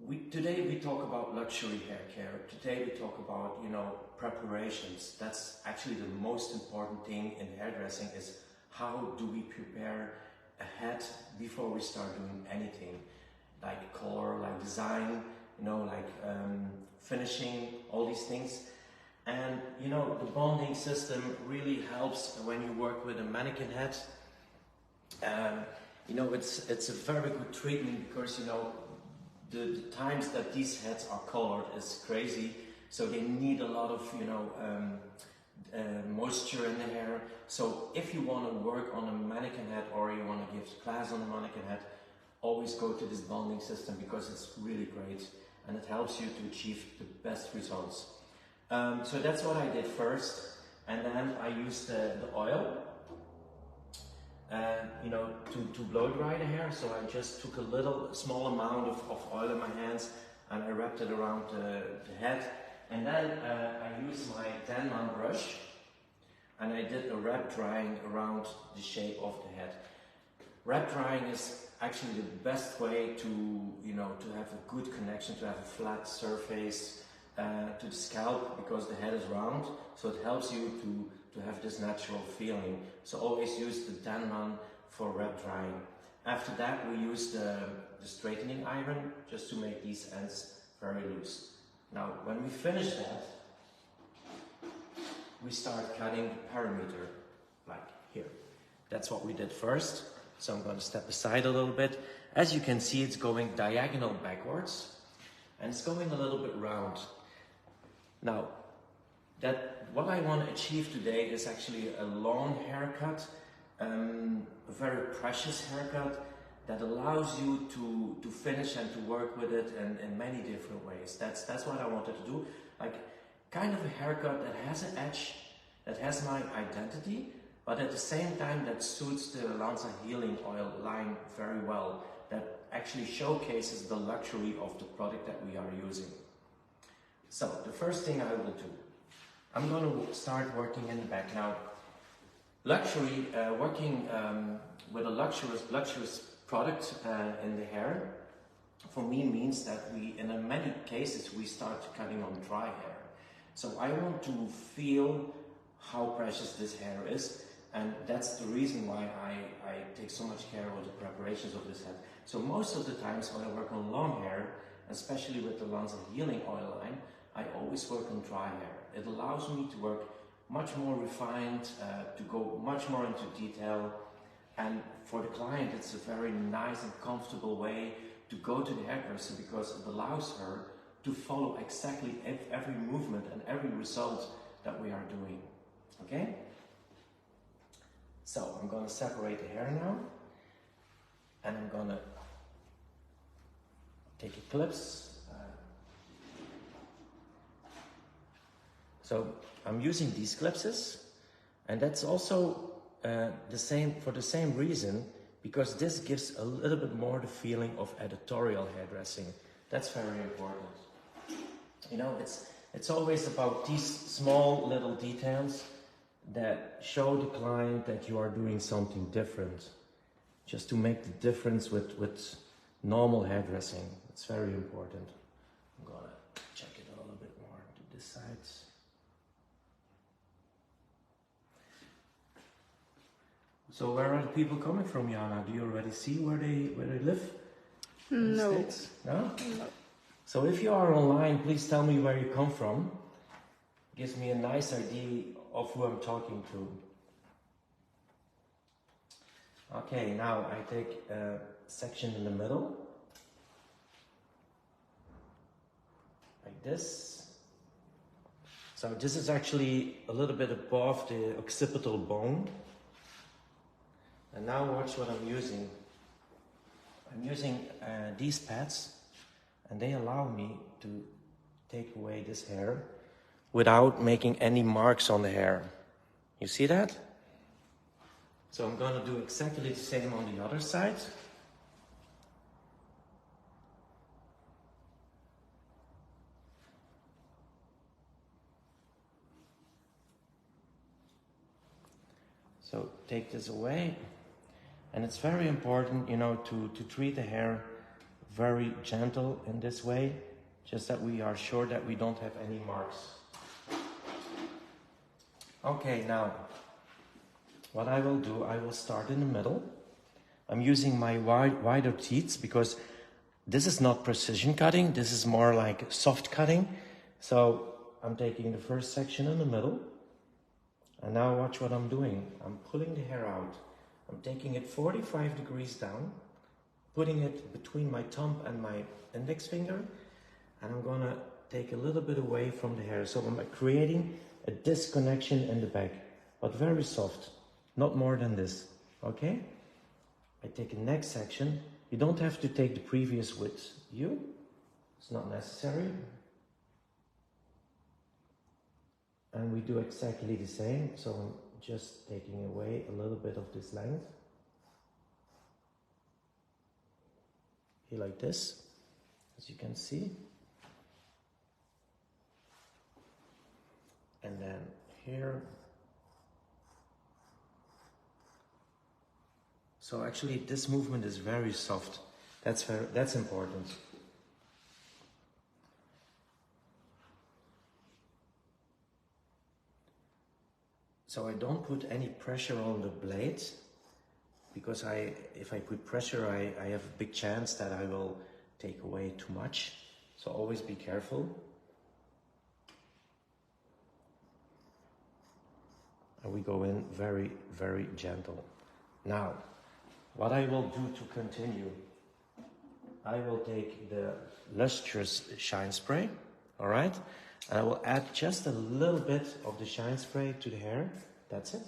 Today we talk about luxury hair care. Today we talk about, preparations. That's actually the most important thing in hairdressing, is how do we prepare a head before we start doing anything, like color, like design, finishing, all these things. And the bonding system really helps when you work with a mannequin head. It's a very good treatment because the times that these heads are colored is crazy, so they need a lot of moisture in the hair. So if you want to work on a mannequin head or you want to give class on a mannequin head, always go to this bonding system because it's really great and it helps you to achieve the best results. So that's what I did first, and then I used the oil to blow dry the hair. So I just took a small amount of oil in my hands and I wrapped it around the head, and then I used my Denman brush and I did a wrap drying around the shape of the head. Wrap drying is actually the best way to have a good connection, to have a flat surface to the scalp, because the head is round, so it helps you to have this natural feeling. So always use the Denman for wrap drying. After that we use the straightening iron just to make these ends very loose. Now when we finish that, we start cutting the perimeter, like here. That's what we did first. So I'm going to step aside a little bit. As you can see, it's going diagonal backwards and it's going a little bit round. Now, what I want to achieve today is actually a long haircut, a very precious haircut that allows you to finish and to work with it in many different ways. That's what I wanted to do, like kind of a haircut that has an edge, that has my identity, but at the same time that suits the Lanza Healing Oil line very well, that actually showcases the luxury of the product that we are using. So the first thing I will do, I'm going to start working in the back. Now, luxury, working with a luxurious product in the hair, for me means that in many cases, we start cutting on dry hair. So I want to feel how precious this hair is, and that's the reason why I take so much care with the preparations of this head. So most of the times when I work on long hair, especially with the Lanza Healing Oil line, I always work on dry hair. It allows me to work much more refined, to go much more into detail, and for the client it's a very nice and comfortable way to go to the hairdresser, because it allows her to follow exactly every movement and every result that we are doing. Okay? So I'm going to separate the hair now, and I'm going to take a clips. So I'm using these clips, and that's also for the same reason, because this gives a little bit more the feeling of editorial hairdressing. That's very important. It's always about these small little details that show the client that you are doing something different, just to make the difference with normal hairdressing. It's very important. I'm gonna check it a little bit more to this side. So where are the people coming from, Jana? Do you already see where they live? No. States? No? No. So if you are online, please tell me where you come from. It gives me a nice idea of who I'm talking to. Okay, now I take a section in the middle, like this. So this is actually a little bit above the occipital bone. And now watch what I'm using. I'm using these pads, and they allow me to take away this hair without making any marks on the hair. You see that? So I'm going to do exactly the same on the other side. So take this away. And it's very important, to treat the hair very gentle in this way, just that we are sure that we don't have any marks. Okay, now what I will do, I will start in the middle. I'm using my wider teeth because this is not precision cutting, this is more like soft cutting. So I'm taking the first section in the middle, and now watch what I'm doing. I'm pulling the hair out. I'm taking it 45 degrees down, putting it between my thumb and my index finger, and I'm gonna take a little bit away from the hair. So I'm creating a disconnection in the back, but very soft, not more than this, okay? I take the next section. You don't have to take the previous width. It's not necessary. And we do exactly the same. So I'm just taking away a little bit of this length. Here like this, as you can see. And then here. So actually this movement is very soft. That's important. So I don't put any pressure on the blade, because if I put pressure, I have a big chance that I will take away too much. So always be careful. And we go in very, very gentle. Now, what I will do to continue, I will take the lustrous shine spray, all right? And I will add just a little bit of the shine spray to the hair. That's it.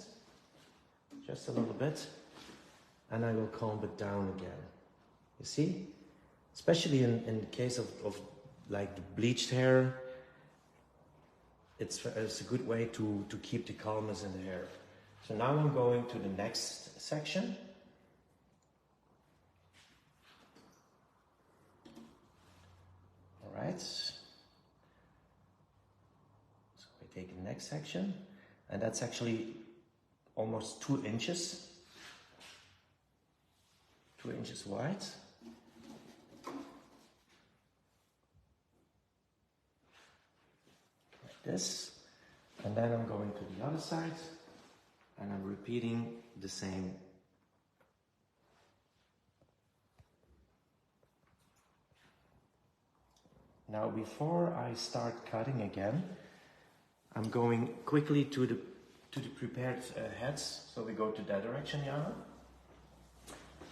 Just a little bit. And I will comb it down again. You see? Especially in the case of like the bleached hair, it's a good way to keep the calmness in the hair. So now I'm going to the next section. All right. So I take the next section, and that's actually almost 2 inches. 2 inches wide. Like this. And then I'm going to the other side, and I'm repeating the same. Now, before I start cutting again, I'm going quickly to the prepared heads. So we go to that direction, Jana.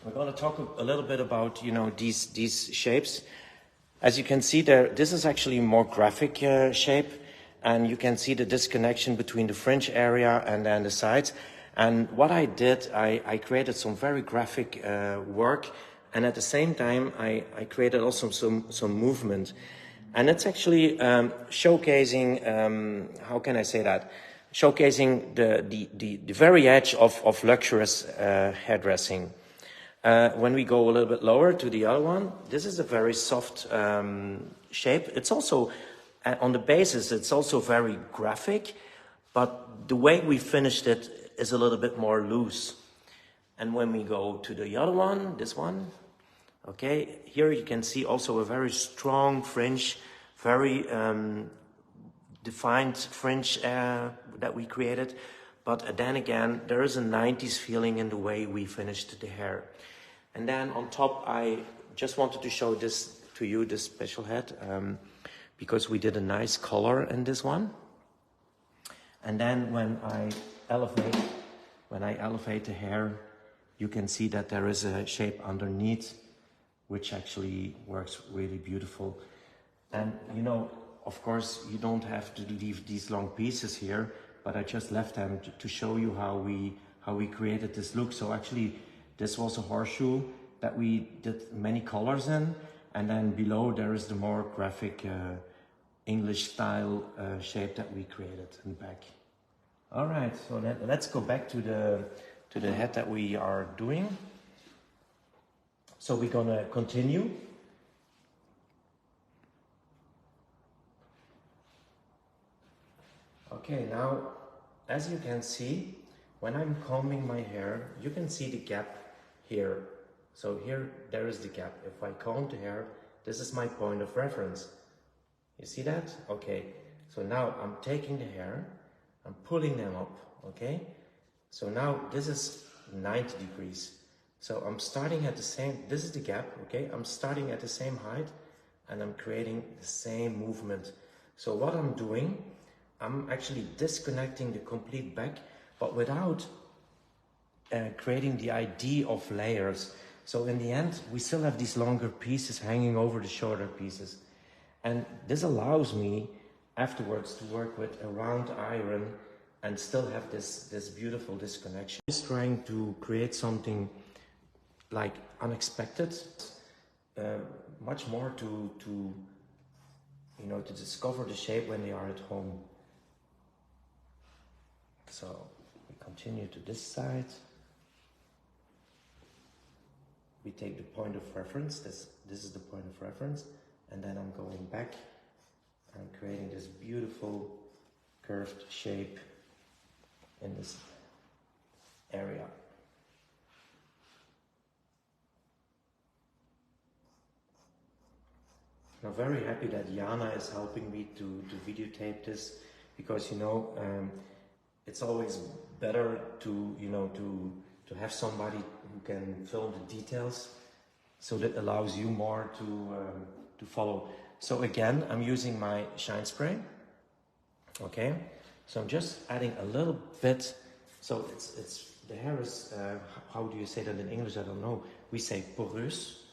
We're going to talk a little bit about, you know, these shapes. As you can see there, this is actually a more graphic shape, and you can see the disconnection between the fringe area and then the sides. And what I did, I created some very graphic work, and at the same time, I created also some movement. And it's actually showcasing, how can I say that? Showcasing the very edge of luxurious hairdressing. When we go a little bit lower to the other one, this is a very soft shape. It's also, on the basis, it's also very graphic, but the way we finished it is a little bit more loose. And when we go to the other one, this one, okay, here you can see also a very strong fringe, very defined fringe that we created. But then again, there is a 90s feeling in the way we finished the hair. And then on top, I just wanted to show this to you, this special head, because we did a nice color in this one. And then when I elevate the hair, you can see that there is a shape underneath, which actually works really beautiful. And you know, of course, you don't have to leave these long pieces here, but I just left them to show you how we created this look. So actually, this was a horseshoe that we did many colors in, and then below there is the more graphic English style shape that we created in the back. All right, so let's go back to the head that we are doing. So we're gonna continue. Okay, now, as you can see, when I'm combing my hair, you can see the gap here. So here, there is the gap. If I comb the hair, this is my point of reference. You see that? Okay. So now I'm taking the hair, I'm pulling them up, okay? So now this is 90 degrees. So I'm starting at the same, this is the gap, okay? I'm starting at the same height and I'm creating the same movement. So what I'm doing, I'm actually disconnecting the complete back, but without creating the idea of layers. So in the end, we still have these longer pieces hanging over the shorter pieces. And this allows me afterwards to work with a round iron and still have this beautiful disconnection. Just trying to create something like unexpected, much more to you know, to discover the shape when they are at home. So we continue to this side. We take the point of reference, this is the point of reference, and then I'm going back and creating this beautiful curved shape in this area. I'm very happy that Jana is helping me to videotape this, because you know, it's always better to, you know, to have somebody who can film the details, so that allows you more to follow. So again, I'm using my shine spray. Okay, so I'm just adding a little bit. So it's the hair is how do you say that in English? I don't know. We say porous.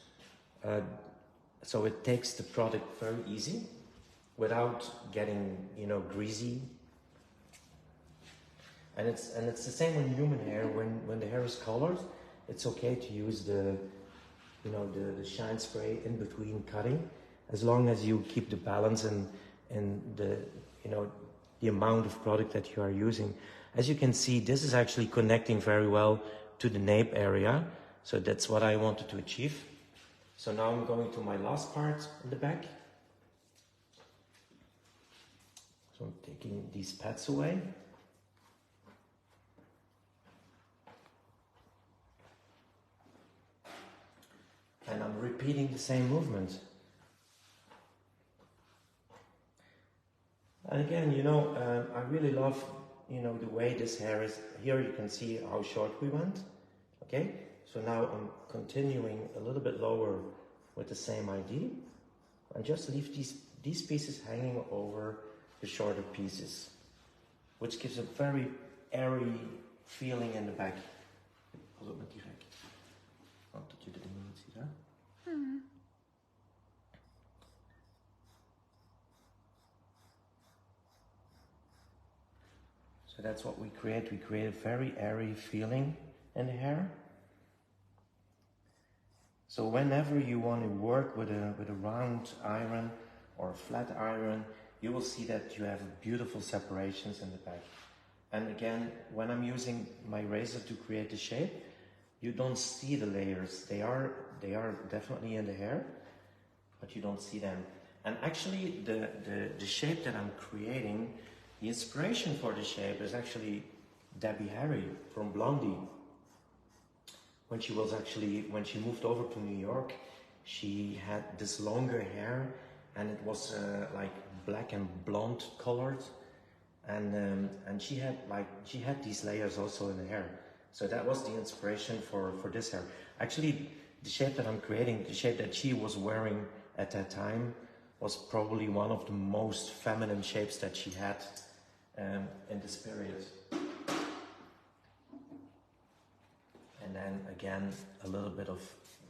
So it takes the product very easy without getting, you know, greasy. And it's the same on human hair. When the hair is colored, it's okay to use the, you know, the shine spray in between cutting, as long as you keep the balance and the, you know, the amount of product that you are using. As you can see, this is actually connecting very well to the nape area. So that's what I wanted to achieve. So now I'm going to my last part in the back. So I'm taking these pads away. And I'm repeating the same movement. And again, you know, I really love, you know, the way this hair is. Here you can see how short we went. Okay, so now I'm continuing a little bit lower with the same idea. And just leave these pieces hanging over the shorter pieces, which gives a very airy feeling in the back. Pas op met die rek. Want dat je de dingen niet ziet, hè? So that's what we create. We create a very airy feeling in the hair. So whenever you want to work with a round iron or a flat iron, you will see that you have beautiful separations in the back. And again, when I'm using my razor to create the shape, you don't see the layers. They are definitely in the hair, but you don't see them. And actually, the shape that I'm creating, the inspiration for the shape is actually Debbie Harry from Blondie. When she moved over to New York, she had this longer hair, and it was like black and blonde colored, and she had these layers also in the hair. So that was the inspiration for this hair. Actually, the shape that I'm creating, the shape that she was wearing at that time, was probably one of the most feminine shapes that she had in this period. And then again, a little bit of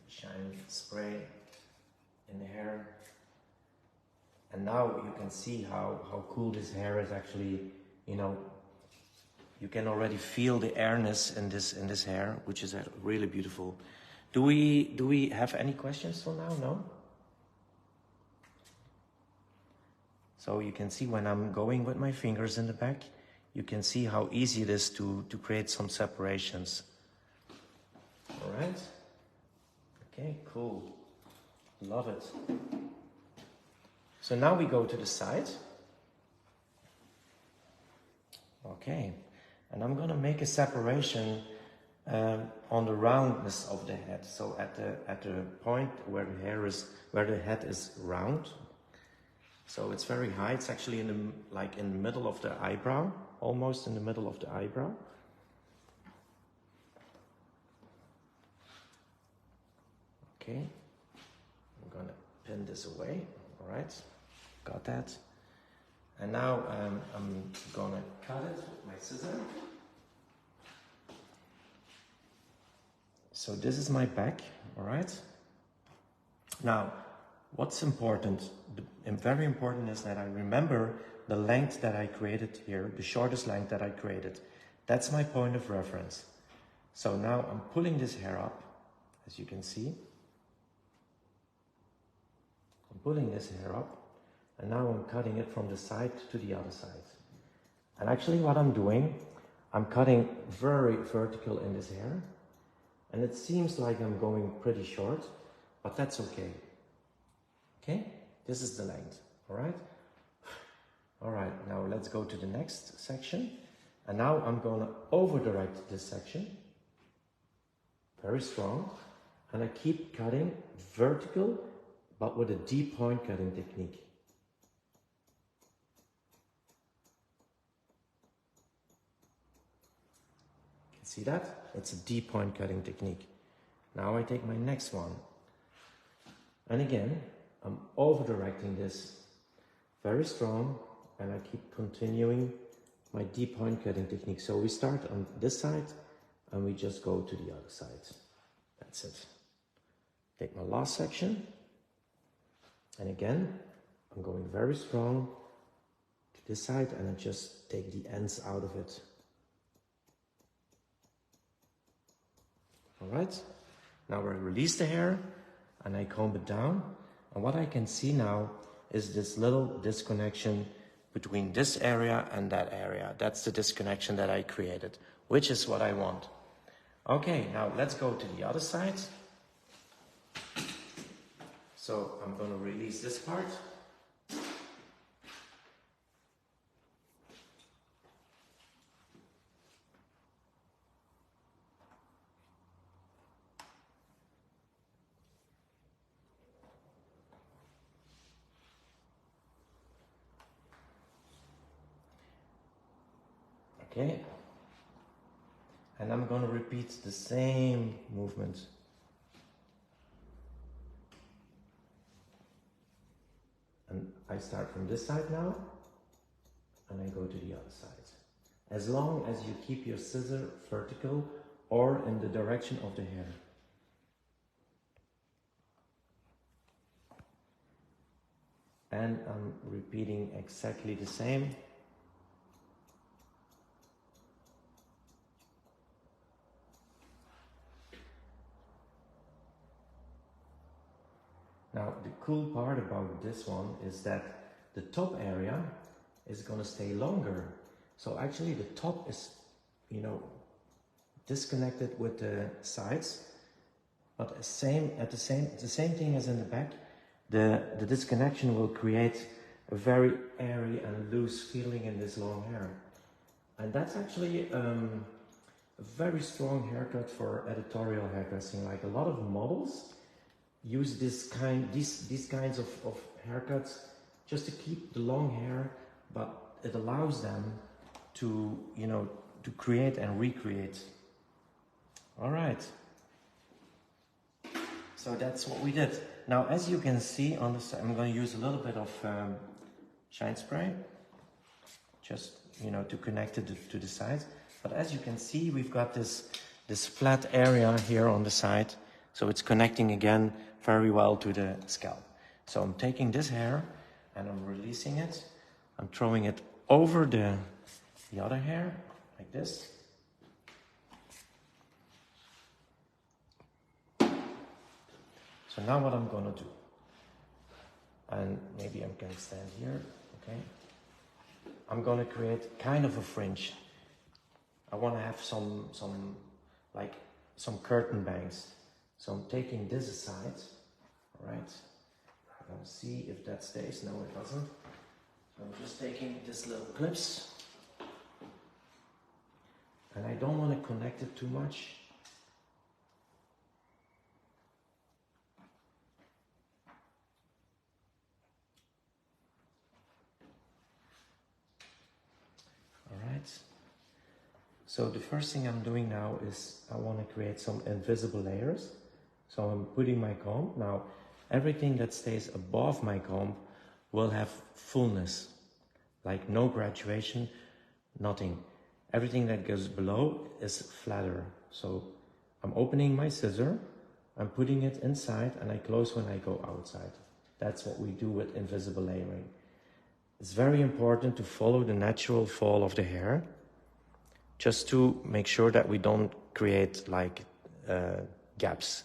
shine spray in the hair. And now you can see how cool this hair is actually, you know, you can already feel the airness in this hair, which is really beautiful. Do we have any questions for now? No? So you can see when I'm going with my fingers in the back, you can see how easy it is to create some separations. All right. Okay, cool. Love it. So now we go to the side. Okay. And I'm going to make a separation on the roundness of the head. So at the point where the head is round. So it's very high. It's actually in the middle of the eyebrow, almost in the middle of the eyebrow. Okay, I'm gonna pin this away. All right, got that. And now I'm gonna cut it with my scissors. So this is my back, all right? Now, what's important, and very important, is that I remember the length that I created here, the shortest length that I created. That's my point of reference. So now I'm pulling this hair up, as you can see. I'm pulling this hair up, and now I'm cutting it from the side to the other side. And actually what I'm doing, I'm cutting very vertical in this hair. And it seems like I'm going pretty short, but that's okay. Okay, this is the length, all right? All right, now let's go to the next section. And now I'm gonna over-direct this section, very strong. And I keep cutting vertical, but with a deep point cutting technique. See that? It's a deep point cutting technique. Now I take my next one. And again, I'm over-directing this very strong, and I keep continuing my deep point cutting technique. So we start on this side, and we just go to the other side. That's it. Take my last section. And again, I'm going very strong to this side, and I just take the ends out of it. All right, now I release the hair and I comb it down. And what I can see now is this little disconnection between this area and that area. That's the disconnection that I created, which is what I want. Okay, now let's go to the other side. So I'm going to release this part. Okay, and I'm going to repeat the same movement. And I start from this side now, and I go to the other side. As long as you keep your scissor vertical or in the direction of the hair. And I'm repeating exactly the same. Now, the cool part about this one is that the top area is going to stay longer. So actually the top is, disconnected with the sides, but the same thing as in the back. The disconnection will create a very airy and loose feeling in this long hair. And that's actually a very strong haircut for editorial hairdressing. Like a lot of models use these kinds of haircuts just to keep the long hair, but it allows them to, to create and recreate. All right. So that's what we did. Now, as you can see on the side, I'm going to use a little bit of shine spray, just, to connect it to the sides. But as you can see, we've got this flat area here on the side. So it's connecting again very well to the scalp. So I'm taking this hair and I'm releasing it. I'm throwing it over the other hair, like this. So now what I'm gonna do, and maybe I can stand here, okay? I'm gonna create kind of a fringe. I wanna have some curtain bangs. So I'm taking this aside, all right? I'm gonna see if that stays. No, it doesn't. So I'm just taking this little clips, and I don't want to connect it too much. So the first thing I'm doing now is I want to create some invisible layers. So I'm putting my comb. Now, everything that stays above my comb will have fullness, like no graduation, nothing. Everything that goes below is flatter. So I'm opening my scissor, I'm putting it inside, and I close when I go outside. That's what we do with invisible layering. It's very important to follow the natural fall of the hair, just to make sure that we don't create like gaps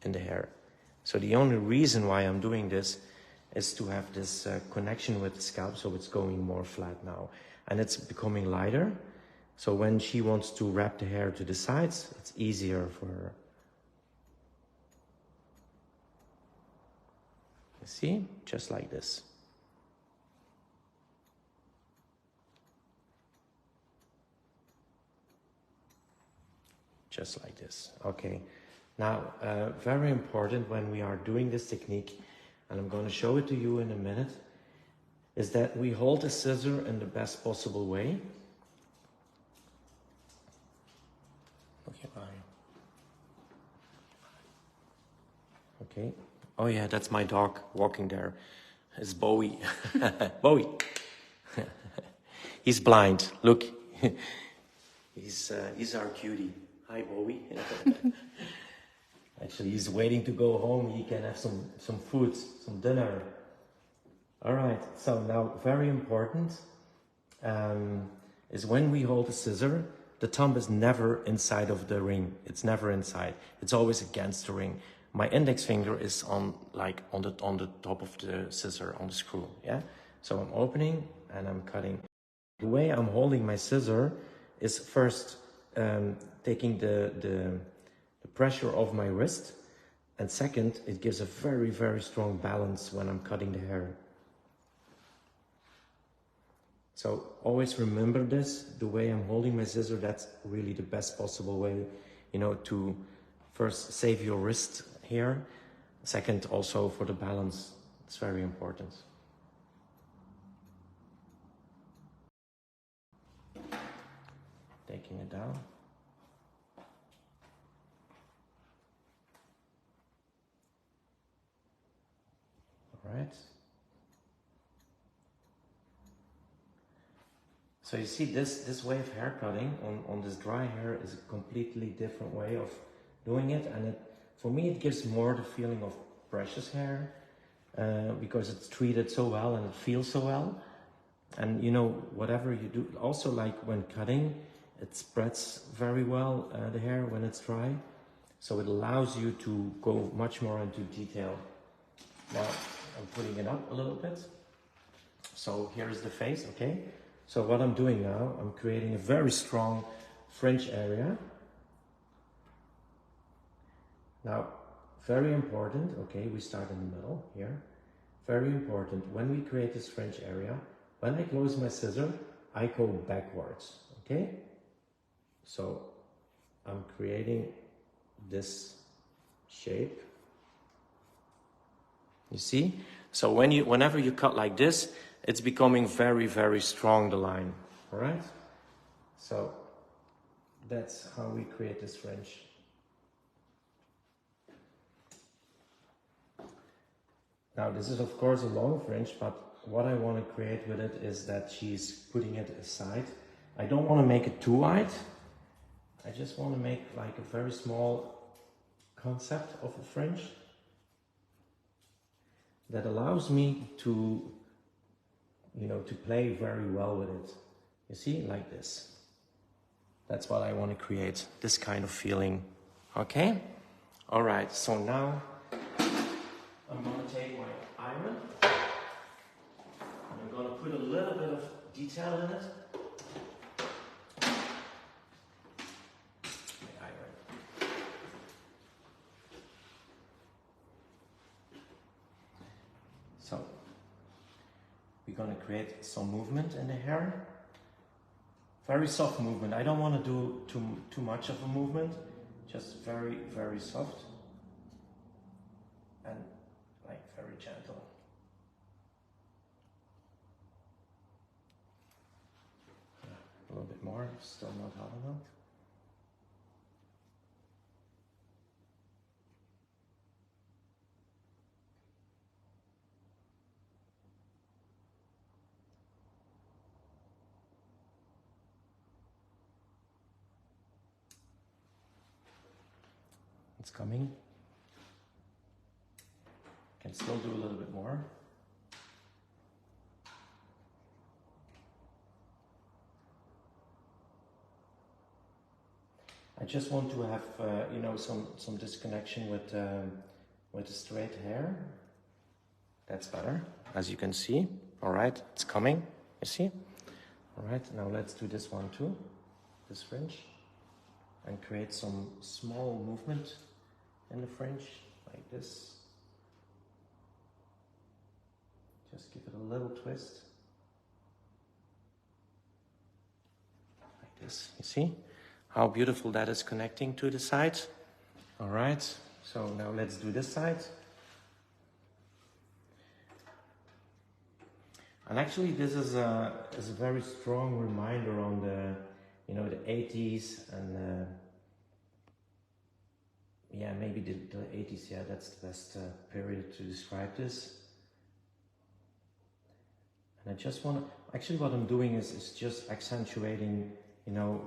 in the hair. So the only reason why I'm doing this is to have this connection with the scalp, so it's going more flat now. And it's becoming lighter, so when she wants to wrap the hair to the sides, it's easier for her. You see? Just like this. Just like this. Okay. Now, very important when we are doing this technique, and I'm going to show it to you in a minute, is that we hold the scissor in the best possible way. Okay, bye. Okay. Oh yeah, that's my dog walking there. It's Bowie. Bowie. He's blind. Look. He's our cutie. Hi, Bowie. Actually, he's waiting to go home. He can have some food, some dinner. All right. So now, very important is when we hold the scissor, the thumb is never inside of the ring. It's never inside. It's always against the ring. My index finger is on the top of the scissor, on the screw. Yeah. So I'm opening and I'm cutting. The way I'm holding my scissor is first taking the pressure of my wrist, and second, it gives a very, very strong balance when I'm cutting the hair. So always remember this, the way I'm holding my scissor, that's really the best possible way, you know, to first save your wrist here, second also for the balance, it's very important. Taking it down. All right. So you see this way of hair cutting on this dry hair is a completely different way of doing it, and for me it gives more the feeling of precious hair because it's treated so well and it feels so well. And you know, whatever you do, also like when cutting, it spreads very well the hair when it's dry, so it allows you to go much more into detail. Now I'm putting it up a little bit. So here's the face, okay? So what I'm doing now, I'm creating a very strong fringe area. Now, very important, okay, we start in the middle here. Very important, when we create this fringe area, when I close my scissor, I go backwards, okay? So I'm creating this shape. You see? So whenever you cut like this, it's becoming very, very strong, the line, all right? So that's how we create this fringe. Now this is of course a long fringe, but what I want to create with it is that she's putting it aside. I don't want to make it too wide. I just want to make like a very small concept of a fringe that allows me to, you know, to play very well with it. You see, like this. That's what I want to create, this kind of feeling. Okay? All right, so now I'm going to take my iron and I'm going to put a little bit of detail in it. My iron. So we're going to create some movement in the hair. Very soft movement. I don't want to do too much of a movement. Just very, very soft. And like very gentle. A little bit more. more, still not hot enough. It's coming. Can still do a little bit more. I just want to have, you know, some disconnection with the straight hair. That's better, as you can see. All right, it's coming, you see? All right, now let's do this one too, this fringe, and create some small movement in the fringe, like this. Just give it a little twist. Like this, you see? How beautiful that is connecting to the side. All right, so now let's do this side. And actually this is a very strong reminder on the, you know, the 80s and yeah, maybe the 80s, yeah, that's the best period to describe this. And I just want to, actually what I'm doing is just accentuating, you know,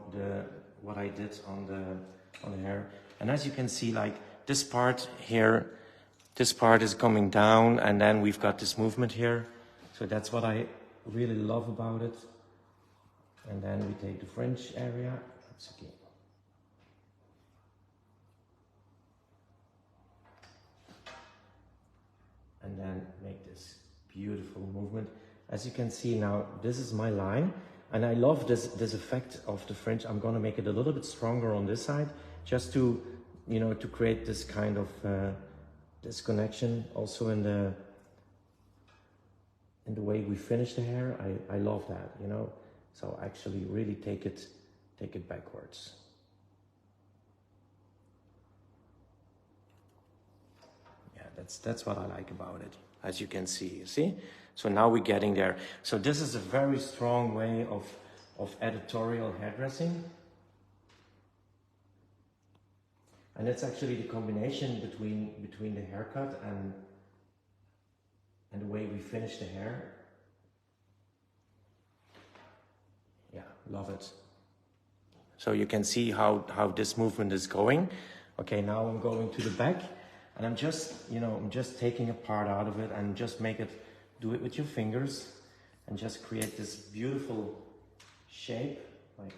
what I did on the hair. And as you can see, like this part here, this part is coming down and then we've got this movement here. So that's what I really love about it. And then we take the fringe area. That's okay. And then make this beautiful movement. As you can see now, this is my line. And I love this effect of the fringe. I'm gonna make it a little bit stronger on this side, just to, you know, to create this kind of this connection also in the way we finish the hair. I love that, you know. So actually really take it backwards. Yeah, that's what I like about it, as you can see, you see? So now we're getting there. So this is a very strong way of editorial hairdressing. And it's actually the combination between the haircut and the way we finish the hair. Yeah, love it. So you can see how this movement is going. Okay, now I'm going to the back and I'm just, you know, I'm just taking a part out of it and just do it with your fingers and just create this beautiful shape, like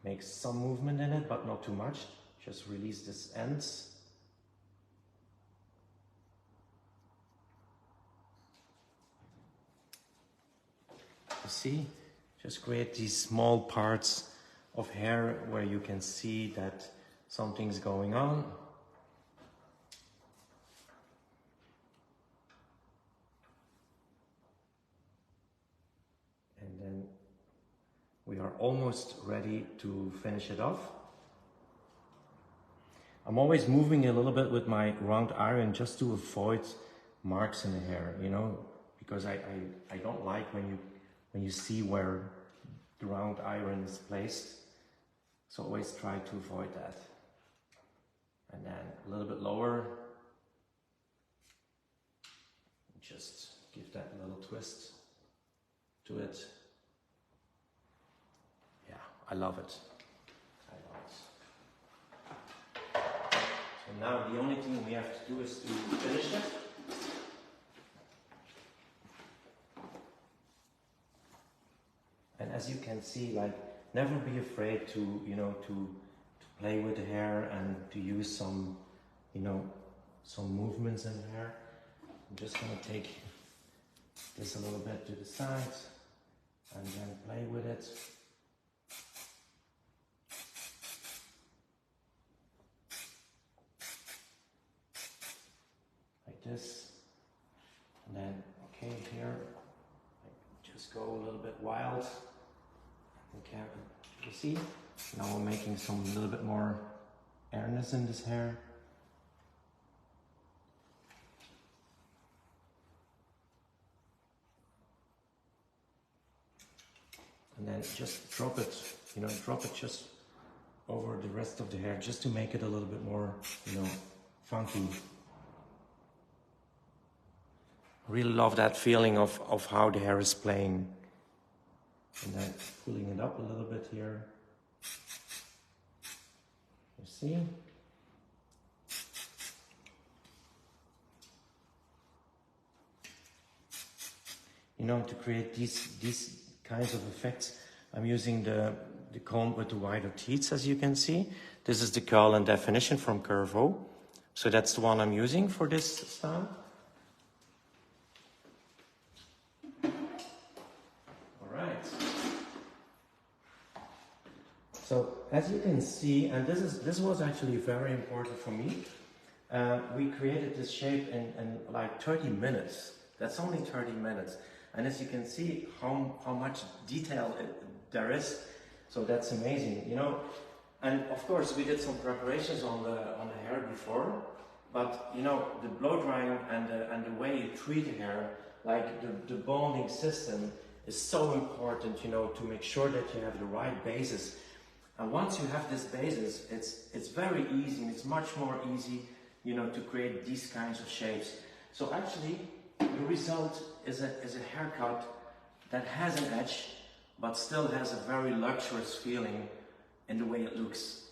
make some movement in it, but not too much. Just release this ends. You see, just create these small parts of hair where you can see that something's going on. And then we are almost ready to finish it off. I'm always moving a little bit with my round iron just to avoid marks in the hair, you know, because I don't like when you see where the round iron is placed. So always try to avoid that. And then a little bit lower. Just give that a little twist to it. Yeah, I love it. I love it. So now the only thing we have to do is to finish it. And as you can see, like, never be afraid to, you know, to play with the hair and to use some, you know, some movements in the hair. I'm just gonna take this a little bit to the side and then play with it. Like this. And then, okay, here, just go a little bit wild. Okay, you see? Now we're making some little bit more airness in this hair. and then just drop it, you know, drop it just over the rest of the hair, just to make it a little bit more, you know, funky. Really love that feeling of how the hair is playing. And then pulling it up a little bit here. You see? You know, to create these kinds of effects, I'm using the comb with the wider teeth, as you can see. This is the curl and definition from Curvo. So that's the one I'm using for this style. So as you can see, and this was actually very important for me, we created this shape in like 30 minutes. That's only 30 minutes. And as you can see how much detail there is, so that's amazing, you know. And of course we did some preparations on the hair before, but you know, the blow drying and the way you treat the hair, like the bonding system is so important, you know, to make sure that you have the right basis. And once you have this basis, it's very easy, and it's much more easy, you know, to create these kinds of shapes. So actually, the result is a haircut that has an edge, but still has a very luxurious feeling in the way it looks.